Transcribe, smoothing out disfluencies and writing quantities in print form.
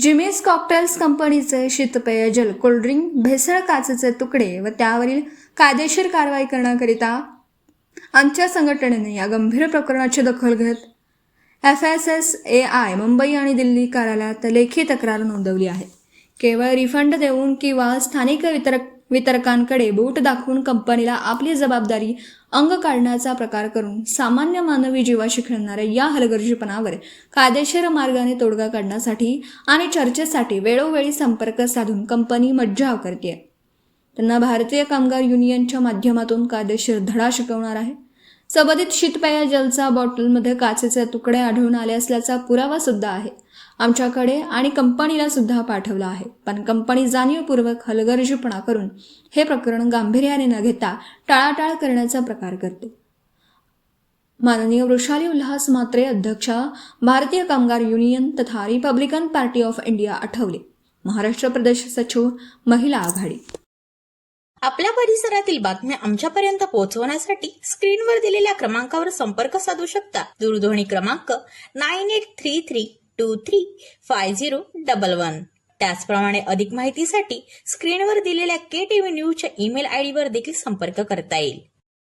Jimmy's cocktails कंपनीचे शीतपेय cold drink भेसळ काचेचे तुकडे व त्यावरील कायदेशीर कारवाई करण्याकरिता आमच्या संघटनेने या गंभीर प्रकरणाची दखल घेत FSSAI मुंबई आणि दिल्ली कार्यालयात लेखी तक्रार नोंदवली आहे. केवळ रिफंड देऊन किंवा स्थानिक वितरकांकडे बोट दाखवून कंपनीला आपली जबाबदारी अंग काढण्याचा प्रकार करून सामान्य मानवी जीवाशी खेळणाऱ्या या हलगर्जीपणावर कायदेशीर मार्गाने तोडगा काढण्यासाठी आणि चर्चेसाठी वेळोवेळी संपर्क साधून कंपनी मज्जाव करते. त्यांना भारतीय कामगार युनियनच्या माध्यमातून कायदेशीर धडा शिकवणार आहे. संबंधित शीतपेय जलचा बॉटलमध्ये काचेचे तुकडे आढळून आले असल्याचा पुरावा सुद्धा आहे आमच्याकडे आणि कंपनीला सुद्धा पाठवला आहे. पण कंपनी जाणीवपूर्वक हलगर्जीपणा करून हे प्रकरण गांभीर्याने न घेता टाळाटाळ करण्याचा प्रकार करते. माननीय वृषाली उल्हास म्हात्रे, अध्यक्षा, भारतीय कामगार युनियन तथा republican party of India, Athawale, Maharashtra प्रदेश सचिव, महिला आघाडी. आपल्या परिसरातील बातम्या आमच्यापर्यंत पोहोचवण्यासाठी स्क्रीनवर दिलेल्या क्रमांकावर संपर्क साधू शकता. दूरध्वनी क्रमांक 9833235011. त्याचप्रमाणे अधिक माहितीसाठी स्क्रीनवर दिलेल्या KTV न्यूजच्या ईमेल ID वर देखील संपर्क करता येईल.